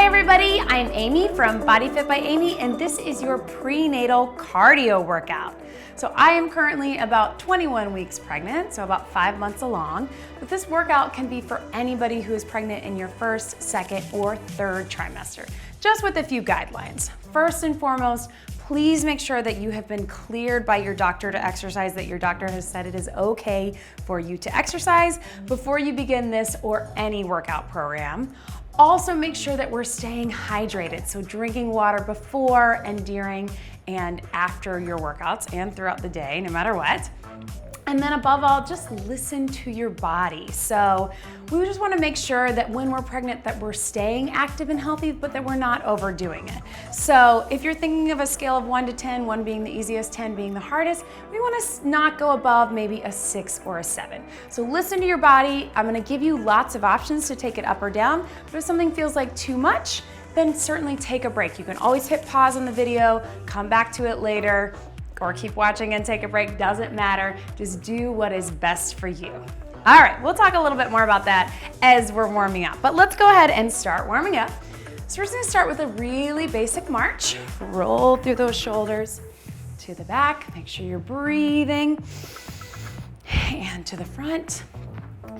Hi everybody, I'm Amy from BodyFit by Amy, and this is your prenatal cardio workout. So I am currently about 21 weeks pregnant, so about 5 months along, but this workout can be for anybody who is pregnant in your first, second, or third trimester, just with a few guidelines. First and foremost, please make sure that you have been cleared by your doctor to exercise, that your doctor has said it is okay for you to exercise before you begin this or any workout program. Also make sure that we're staying hydrated, so drinking water before and during and after your workouts and throughout the day, no matter what. And then above all, just listen to your body. So we just want to make sure that when we're pregnant that we're staying active and healthy, but that we're not overdoing it. So if you're thinking of a scale of 1 to 10, 1 being the easiest, 10 being the hardest, we want to not go above maybe a 6 or a 7. So listen to your body. I'm going to give you lots of options to take it up or down, but if something feels like too much, then certainly take a break. You can always hit pause on the video, come back to it later, or keep watching and take a break, doesn't matter. Just do what is best for you. All right, we'll talk a little bit more about that as we're warming up, but let's go ahead and start warming up. So we're just gonna start with a really basic march. Roll through those shoulders to the back, make sure you're breathing, and to the front.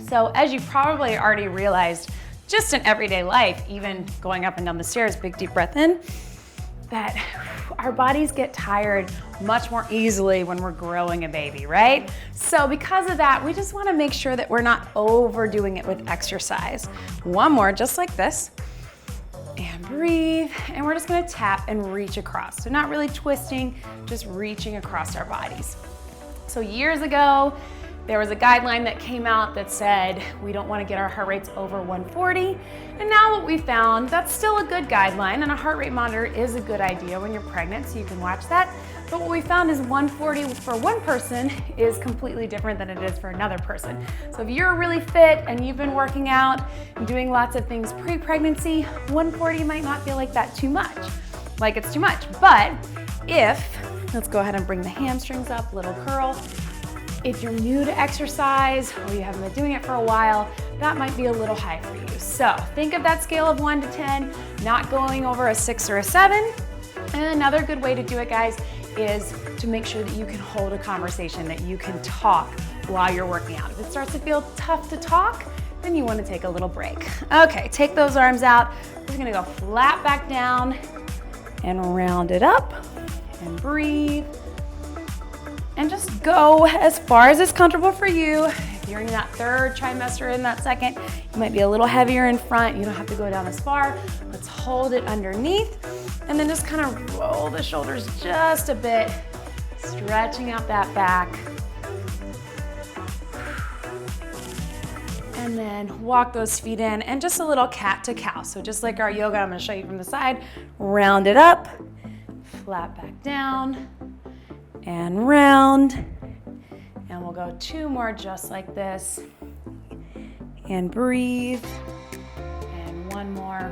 So as you probably already realized, just in everyday life, even going up and down the stairs, big deep breath in, that our bodies get tired much more easily when we're growing a baby, right? So because of that, we just wanna make sure that we're not overdoing it with exercise. One more, just like this. And breathe, and we're just gonna tap and reach across. So not really twisting, just reaching across our bodies. So years ago, there was a guideline that came out that said we don't want to get our heart rates over 140. And now what we found, that's still a good guideline, and a heart rate monitor is a good idea when you're pregnant, so you can watch that. But what we found is 140 for one person is completely different than it is for another person. So if you're really fit and you've been working out and doing lots of things pre-pregnancy, 140 might not feel like that too much, like it's too much. But let's go ahead and bring the hamstrings up, little curl. If you're new to exercise or you haven't been doing it for a while, that might be a little high for you. So think of that scale of 1 to 10, not going over a 6 or a 7. And another good way to do it, guys, is to make sure that you can hold a conversation, that you can talk while you're working out. If it starts to feel tough to talk, then you want to take a little break. Okay, take those arms out. We're gonna go flat back down and round it up and breathe. And just go as far as it's comfortable for you. If you're in that third trimester, in that second, you might be a little heavier in front. You don't have to go down as far. Let's hold it underneath and then just kind of roll the shoulders just a bit, stretching out that back. And then walk those feet in and just a little cat to cow. So just like our yoga, I'm gonna show you from the side. Round it up, flat back down, and round, and we'll go 2 more just like this, and breathe, and 1 more.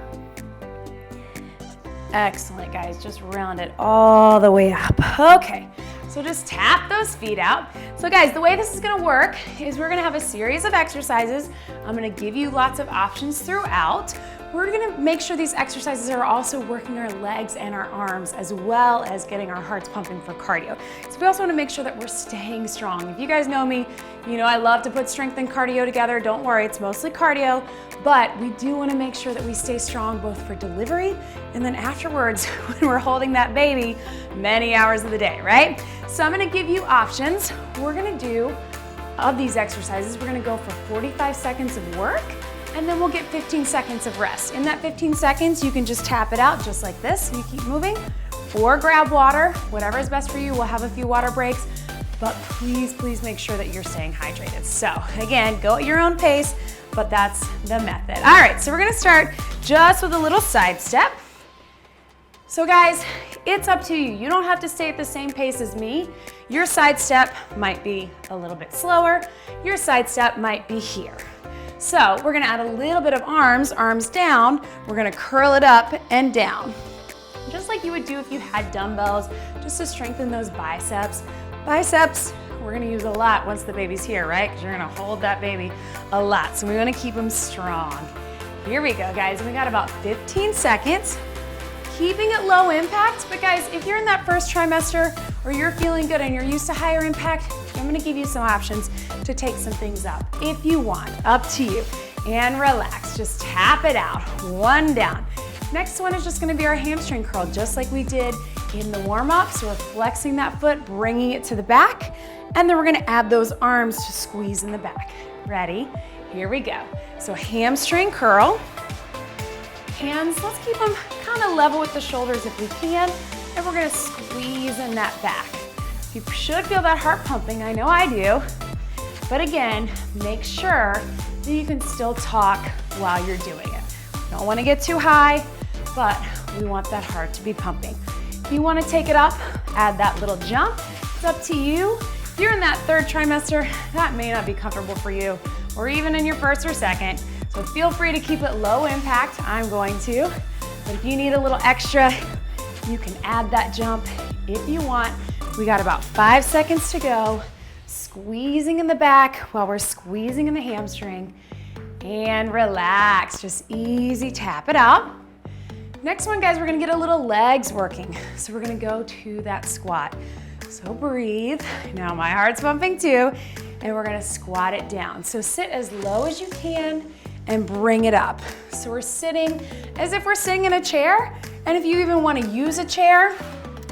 Excellent, guys, just round it all the way up. Okay, so just tap those feet out. So guys, the way this is gonna work is we're gonna have a series of exercises. I'm gonna give you lots of options throughout. We're gonna make sure these exercises are also working our legs and our arms, as well as getting our hearts pumping for cardio. So we also wanna make sure that we're staying strong. If you guys know me, you know I love to put strength and cardio together. Don't worry, it's mostly cardio, but we do wanna make sure that we stay strong both for delivery and then afterwards when we're holding that baby many hours of the day, right? So I'm gonna give you options. We're gonna do, of these exercises, we're gonna go for 45 seconds of work, and then we'll get 15 seconds of rest. In that 15 seconds, you can just tap it out just like this, and you keep moving, or grab water, whatever is best for you. We'll have a few water breaks, but please make sure that you're staying hydrated. So again, go at your own pace, but that's the method. All right, so we're gonna start just with a little side step. So guys, it's up to you. You don't have to stay at the same pace as me. Your side step might be a little bit slower. Your side step might be here. So we're gonna add a little bit of arms down. We're gonna curl it up and down. Just like you would do if you had dumbbells, just to strengthen those biceps. Biceps, we're gonna use a lot once the baby's here, right? Because you're gonna hold that baby a lot. So we wanna keep them strong. Here we go, guys. We got about 15 seconds. Keeping it low impact, but guys, if you're in that first trimester or you're feeling good and you're used to higher impact, I'm gonna give you some options to take some things up if you want, up to you. And relax, just tap it out, one down. Next one is just gonna be our hamstring curl, just like we did in the warm-up. So we're flexing that foot, bringing it to the back, and then we're gonna add those arms to squeeze in the back. Ready? Here we go. So hamstring curl. Hands, let's keep them kind of level with the shoulders if we can, and we're gonna squeeze in that back. You should feel that heart pumping, I know I do, but again, make sure that you can still talk while you're doing it. Don't wanna get too high, but we want that heart to be pumping. If you wanna take it up, add that little jump. It's up to you. If you're in that third trimester, that may not be comfortable for you, or even in your first or second. So feel free to keep it low impact. I'm going to. But if you need a little extra, you can add that jump if you want. We got about 5 seconds to go. Squeezing in the back while we're squeezing in the hamstring. And relax, just easy tap it out. Next one, guys, we're gonna get a little legs working. So we're gonna go to that squat. So breathe. Now my heart's pumping too. And we're gonna squat it down. So sit as low as you can and bring it up. So we're sitting as if we're sitting in a chair. And if you even wanna use a chair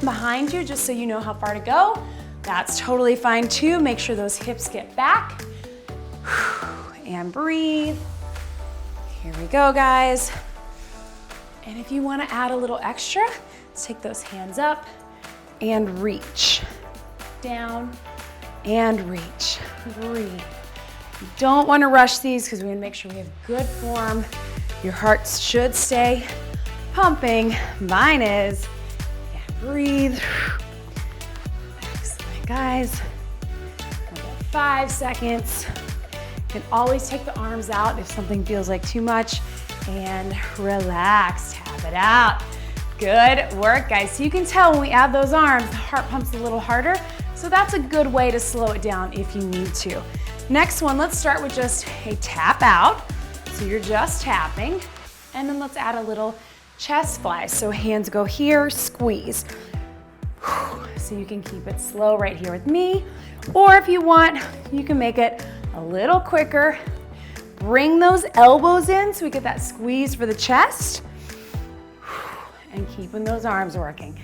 behind you, just so you know how far to go, that's totally fine too. Make sure those hips get back. And breathe. Here we go, guys. And if you wanna add a little extra, let's take those hands up and reach. Down and reach. Breathe. You don't want to rush these because we want to make sure we have good form. Your heart should stay pumping. Mine is. And breathe. Excellent, guys. 5 seconds. You can always take the arms out if something feels like too much. And relax. Tap it out. Good work, guys. So you can tell when we add those arms, the heart pumps a little harder. So that's a good way to slow it down if you need to. Next one, let's start with just a tap out. So you're just tapping. And then let's add a little chest fly. So hands go here, squeeze. So you can keep it slow right here with me. Or if you want, you can make it a little quicker. Bring those elbows in so we get that squeeze for the chest. And keeping those arms working.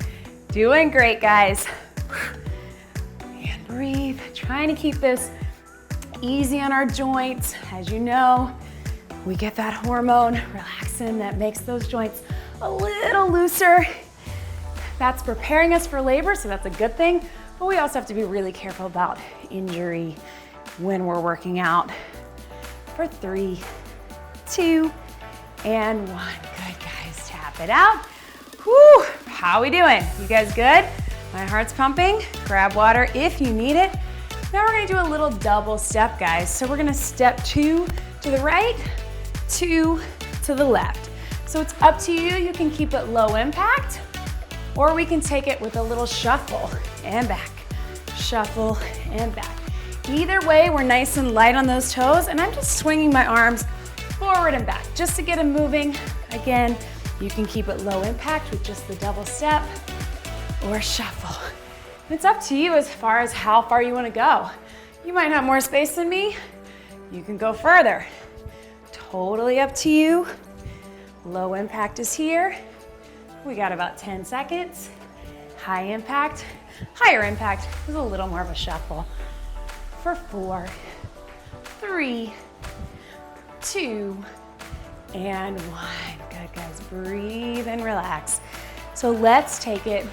Doing great, guys. And breathe. Trying to keep this easy on our joints. As you know, we get that hormone relaxin that makes those joints a little looser. That's preparing us for labor, so that's a good thing. But we also have to be really careful about injury when we're working out. For 3, 2, and 1. Good, guys. Tap it out. Whew, how we doing? You guys good? My heart's pumping. Grab water if you need it. Now we're gonna do a little double step, guys. So we're gonna step 2 to the right, 2 to the left. So it's up to you. You can keep it low impact, or we can take it with a little shuffle and back, shuffle and back. Either way, we're nice and light on those toes, and I'm just swinging my arms forward and back just to get them moving. Again, you can keep it low impact with just the double step or shuffle. It's up to you as far as how far you want to go. You might have more space than me. You can go further. Totally up to you. Low impact is here. We got about 10 seconds. High impact. Higher impact is a little more of a shuffle. For 4, 3, 2, and 1. Good, guys. Breathe and relax. So let's take it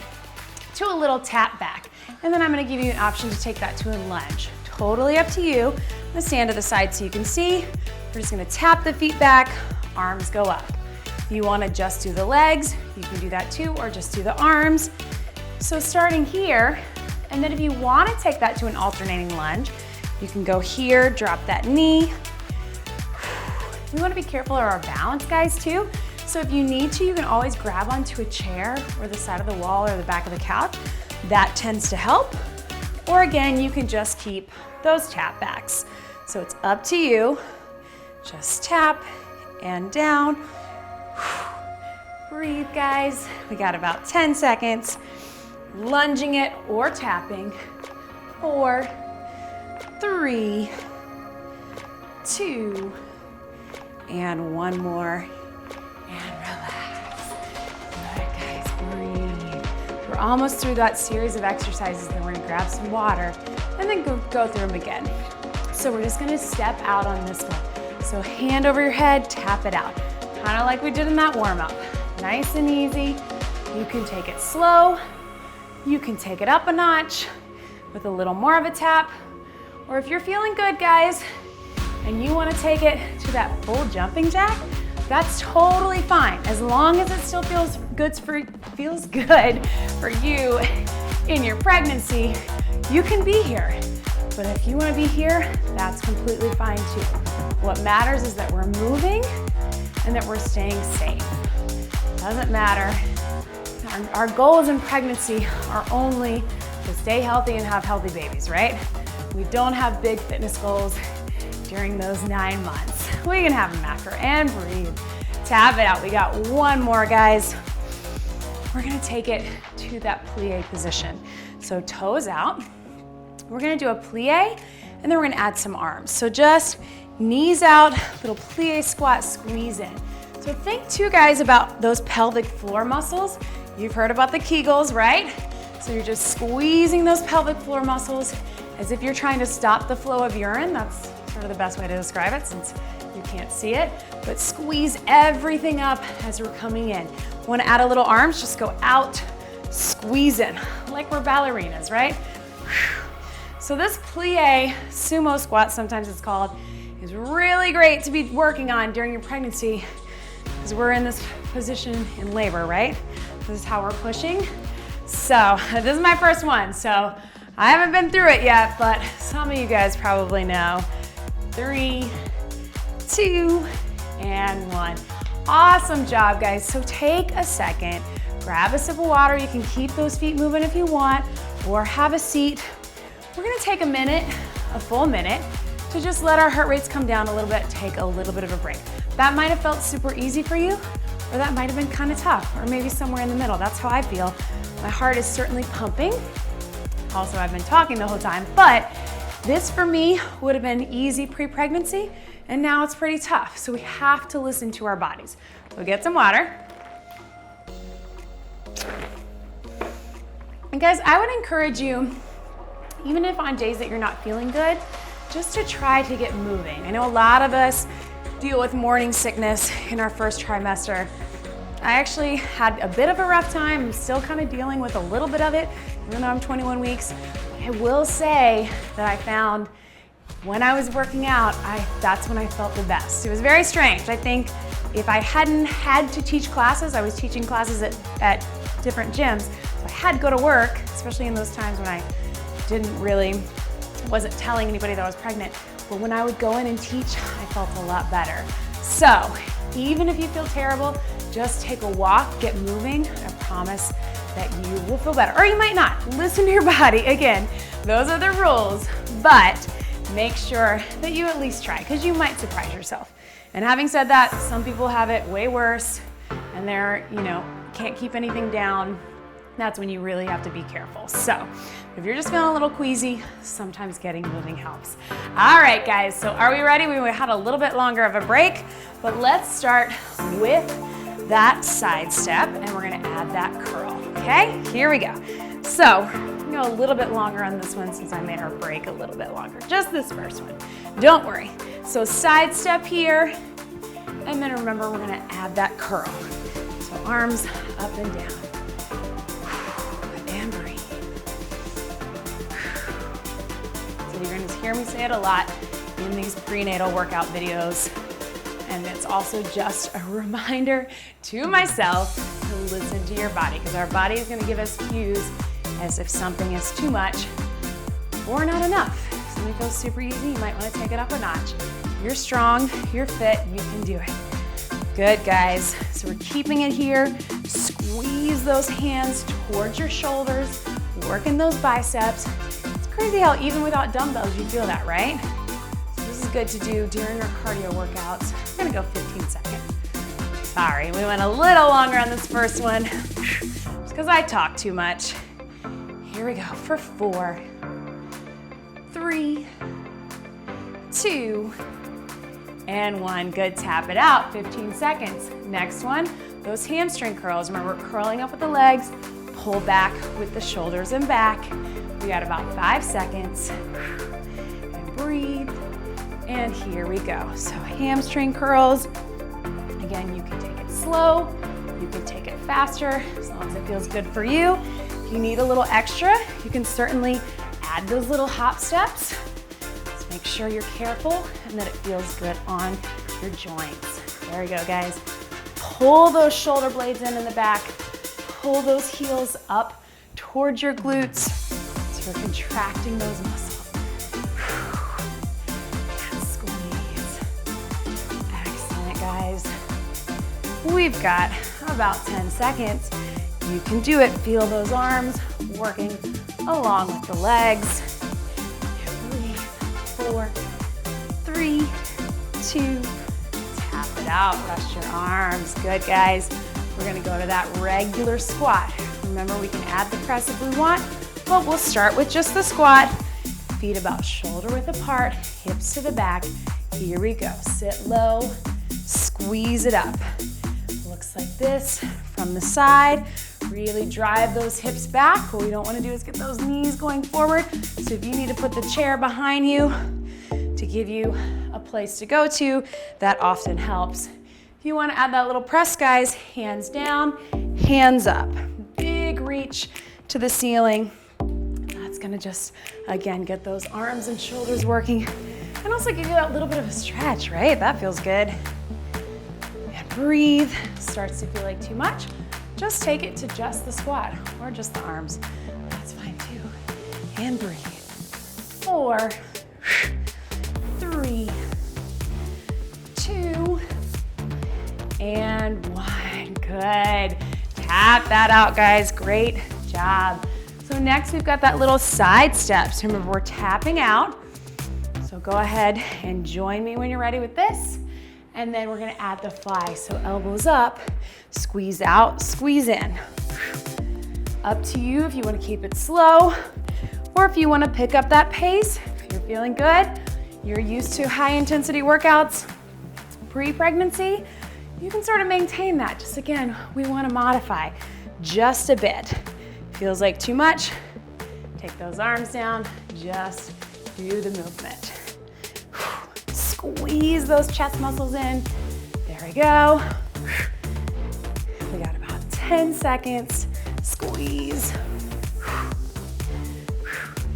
to a little tap back. And then I'm gonna give you an option to take that to a lunge. Totally up to you. I'm gonna stand to the side so you can see. We're just gonna tap the feet back, arms go up. If you wanna just do the legs, you can do that too, or just do the arms. So starting here, and then if you wanna take that to an alternating lunge, you can go here, drop that knee. We wanna be careful of our balance, guys, too. So if you need to, you can always grab onto a chair or the side of the wall or the back of the couch. That tends to help. Or again, you can just keep those tap backs. So it's up to you. Just tap and down. Breathe, guys. We got about 10 seconds. Lunging it or tapping. 4, 3, 2, and one more. And relax. Good, guys, breathe. We're almost through that series of exercises. Then we're gonna grab some water and then go through them again. So we're just gonna step out on this one. So hand over your head, tap it out. Kind of like we did in that warm-up. Nice and easy. You can take it slow. You can take it up a notch with a little more of a tap. Or if you're feeling good, guys, and you want to take it to that full jumping jack, that's totally fine. As long as it still feels good for you in your pregnancy, you can be here. But if you want to be here, that's completely fine too. What matters is that we're moving and that we're staying safe. Doesn't matter. Our goals in pregnancy are only to stay healthy and have healthy babies, right? We don't have big fitness goals during those 9 months. We can have them after. And breathe. Tap it out. We got one more, guys. We're gonna take it to that plie position. So toes out. We're gonna do a plie, and then we're gonna add some arms. So just knees out, little plie squat, squeeze in. So think too, guys, about those pelvic floor muscles. You've heard about the Kegels, right? So you're just squeezing those pelvic floor muscles as if you're trying to stop the flow of urine. That's sort of the best way to describe it since you can't see it. But squeeze everything up as we're coming in. Want to add a little arms? Just go out, squeeze in, like we're ballerinas, right? So this plie sumo squat, sometimes it's called, is really great to be working on during your pregnancy because we're in this position in labor, right? This is how we're pushing. So this is my first one, so I haven't been through it yet, but some of you guys probably know. 3, 2, and 1. Awesome job, guys. So take a second, grab a sip of water. You can keep those feet moving if you want, or have a seat. We're gonna take a minute, a full minute, to just let our heart rates come down a little bit, take a little bit of a break. That might have felt super easy for you, or that might have been kind of tough, or maybe somewhere in the middle. That's how I feel. My heart is certainly pumping. Also, I've been talking the whole time, but this for me would have been easy pre-pregnancy, and now it's pretty tough. So we have to listen to our bodies. We'll get some water. And guys, I would encourage you, even if on days that you're not feeling good, just to try to get moving. I know a lot of us deal with morning sickness in our first trimester. I actually had a bit of a rough time. I'm still kind of dealing with a little bit of it, even though I'm 21 weeks. I will say that I found when I was working out, that's when I felt the best. It was very strange. I think if I hadn't had to teach classes, I was teaching classes at different gyms, so I had to go to work, especially in those times when I wasn't telling anybody that I was pregnant. But when I would go in and teach, I felt a lot better. So even if you feel terrible, just take a walk, get moving. I promise that you will feel better. Or you might not. Listen to your body. Again, those are the rules, but make sure that you at least try, because you might surprise yourself. And having said that, some people have it way worse and they're, can't keep anything down. That's when you really have to be careful. So if you're just feeling a little queasy, sometimes getting moving helps. All right, guys, so are we ready? We had a little bit longer of a break, but let's start with that side step, and we're gonna add that curl, okay? Here we go. So we're gonna go a little bit longer on this one since I made our break a little bit longer, just this first one. Don't worry. So side step here, and then remember we're gonna add that curl. So arms up and down. And breathe. So you're gonna hear me say it a lot in these prenatal workout videos. And it's also just a reminder to myself to listen to your body, because our body is gonna give us cues as if something is too much or not enough. If something feels super easy, you might wanna take it up a notch. You're strong, you're fit, you can do it. Good, guys. So we're keeping it here. Squeeze those hands towards your shoulders, working those biceps. It's crazy how even without dumbbells you feel that, right? So this is good to do during our cardio workouts. gonna go 15 seconds. Sorry, we went a little longer on this first one, just because I talk too much. Here we go for 4, 3, 2, and 1. Good, tap it out, 15 seconds. Next one, those hamstring curls. Remember, curling up with the legs, pull back with the shoulders and back. We got about 5 seconds. And breathe, and here we go. So hamstring curls. Again, you can take it slow, you can take it faster, as long as it feels good for you. If you need a little extra, you can certainly add those little hop steps. Just make sure you're careful and that it feels good on your joints. There we go, guys. Pull those shoulder blades in the back. Pull those heels up towards your glutes. So we're contracting those muscles. And squeeze. Excellent, guys. We've got about 10 seconds. You can do it. Feel those arms working along with the legs. And breathe. 4, 3, 2, tap it out. Rest your arms. Good, guys. We're gonna go to that regular squat. Remember, we can add the press if we want, but we'll start with just the squat. Feet about shoulder width apart, hips to the back. Here we go. Sit low, squeeze it up. Looks like this from the side. Really drive those hips back. What we don't want to do is get those knees going forward. So if you need to put the chair behind you to give you a place to go to, that often helps. If you want to add that little press, guys, hands down, hands up. Big reach to the ceiling. That's gonna just, again, get those arms and shoulders working and also give you that little bit of a stretch, right? That feels good. And breathe. Starts to feel like too much, just take it to just the squat or just the arms. That's fine too. And breathe. 4, 3, 2, and 1. Good. Tap that out, guys. Great job. So next we've got that little side steps. Remember, we're tapping out. So go ahead and join me when you're ready with this. And then we're gonna add the fly. So elbows up, squeeze out, squeeze in. Up to you if you wanna keep it slow, or if you wanna pick up that pace, if you're feeling good, you're used to high intensity workouts pre-pregnancy, you can sort of maintain that. Just again, we wanna modify just a bit. Feels like too much, take those arms down, just do the movement. Squeeze those chest muscles in. There we go. We got about 10 seconds. Squeeze.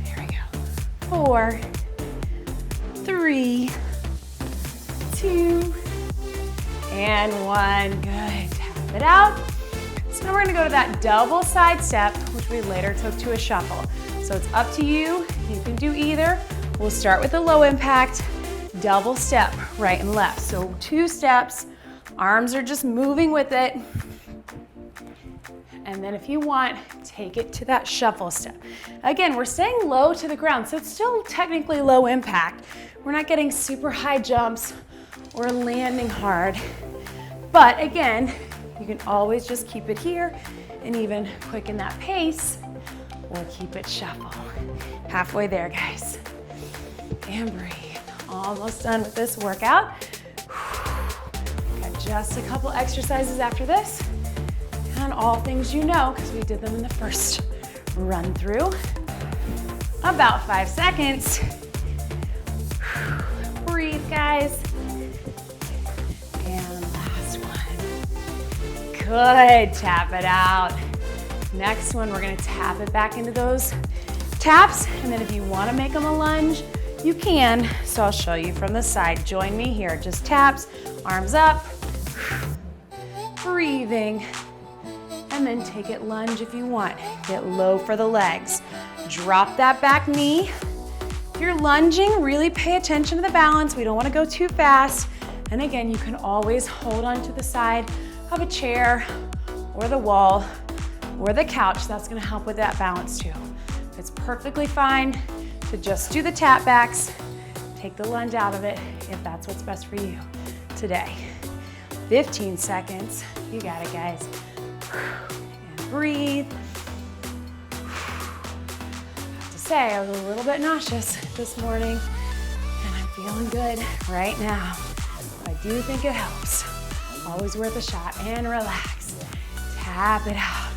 There we go. 4, 3, 2, and 1. Good. Tap it out. So now we're gonna go to that double side step, which we later took to a shuffle. So it's up to you. You can do either. We'll start with a low impact double step, right and left. So 2 steps, arms are just moving with it. And then if you want, take it to that shuffle step. Again, we're staying low to the ground, so it's still technically low impact. We're not getting super high jumps or landing hard. But again, you can always just keep it here and even quicken that pace or keep it shuffle. Halfway there, guys. And breathe. Almost done with this workout. Got just a couple exercises after this. And all things you know, because we did them in the first run through. About 5 seconds. Breathe, guys. And last one. Good, tap it out. Next one, we're gonna tap it back into those taps. And then if you wanna make them a lunge, you can. So I'll show you from the side. Join me here, just taps, arms up, breathing. And then take it lunge if you want. Get low for the legs. Drop that back knee. If you're lunging, really pay attention to the balance. We don't want to go too fast. And again, you can always hold on to the side of a chair or the wall or the couch. That's going to help with that balance too. It's perfectly fine to just do the tap backs. Take the lunge out of it if that's what's best for you. today. 15 seconds. You got it, guys. And breathe. I have to say, I was a little bit nauseous this morning, and I'm feeling good right now. But I do think it helps. Always worth a shot. And relax. Tap it out.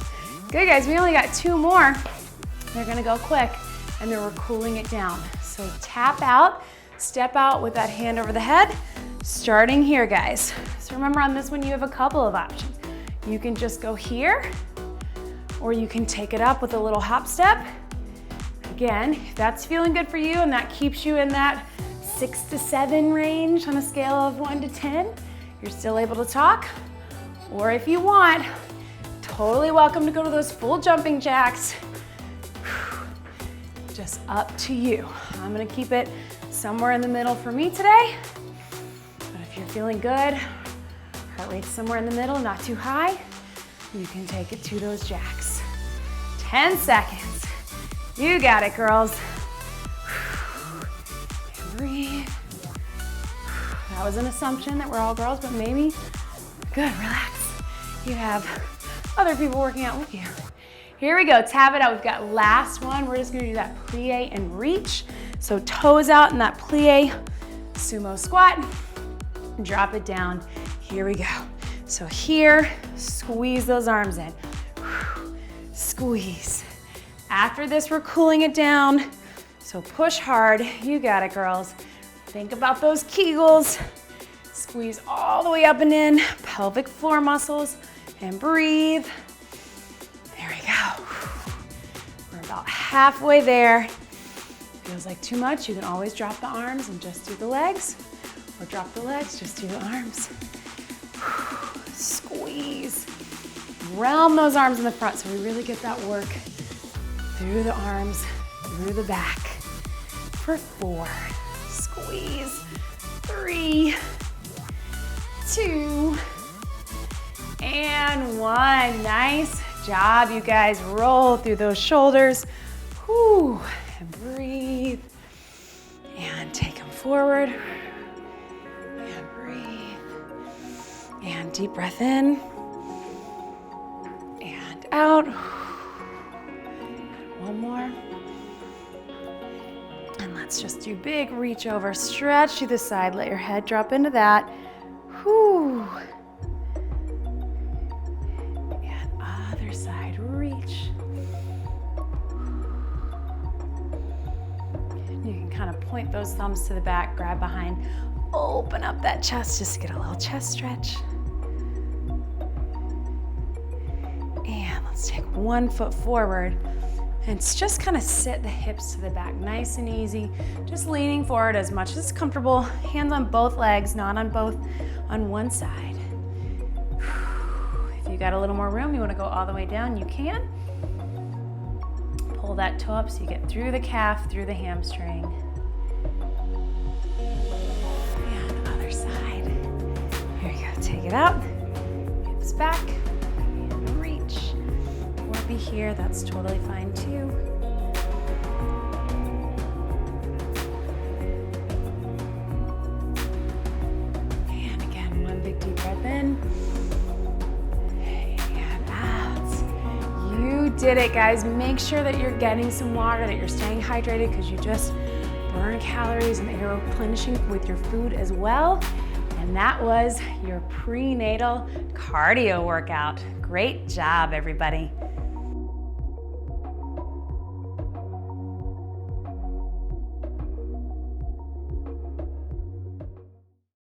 Good, guys. We only got 2 more. They're gonna go quick, and then we're cooling it down. So tap out, step out with that hand over the head, starting here, guys. So remember, on this one, you have a couple of options. You can just go here, or you can take it up with a little hop step. Again, if that's feeling good for you and that keeps you in that 6 to 7 range on a scale of 1 to 10, you're still able to talk. Or if you want, totally welcome to go to those full jumping jacks. Just up to you. I'm gonna keep it somewhere in the middle for me today. But if you're feeling good, heart rate's somewhere in the middle, not too high, you can take it to those jacks. 10 seconds. You got it, girls. And breathe. That was an assumption that we're all girls, but maybe, good, relax. You have other people working out with you. Here we go, tap it out. We've got last one. We're just gonna do that plie and reach. So toes out in that plie, sumo squat, drop it down. Here we go. So here, squeeze those arms in. Squeeze. After this, we're cooling it down. So push hard. You got it, girls. Think about those Kegels. Squeeze all the way up and in, pelvic floor muscles, and breathe. There we go. We're about halfway there. Feels like too much, you can always drop the arms and just do the legs, or drop the legs, just do the arms. Squeeze. Realm those arms in the front so we really get that work through the arms, through the back. For 4, squeeze. 3, 2, and 1. Nice job, you guys. Roll through those shoulders. Whew. And breathe. And take them forward. And breathe. And deep breath in. And out. One more. And let's just do big reach over. Stretch to the side. Let your head drop into that. Whew. Side reach. You can kind of point those thumbs to the back, grab behind, open up that chest, just get a little chest stretch. And let's take one foot forward and just kind of sit the hips to the back, nice and easy, just leaning forward as much as comfortable, hands on both legs, not on both, on one side. If you got a little more room, you want to go all the way down, you can. Pull that toe up so you get through the calf, through the hamstring. And other side. Here you go, take it out. Hips back, and reach. Or be here, that's totally fine too. And again, one big deep breath in. You did it, guys. Make sure that you're getting some water, that you're staying hydrated, because you just burn calories and you're replenishing with your food as well. And that was your prenatal cardio workout. Great job, everybody.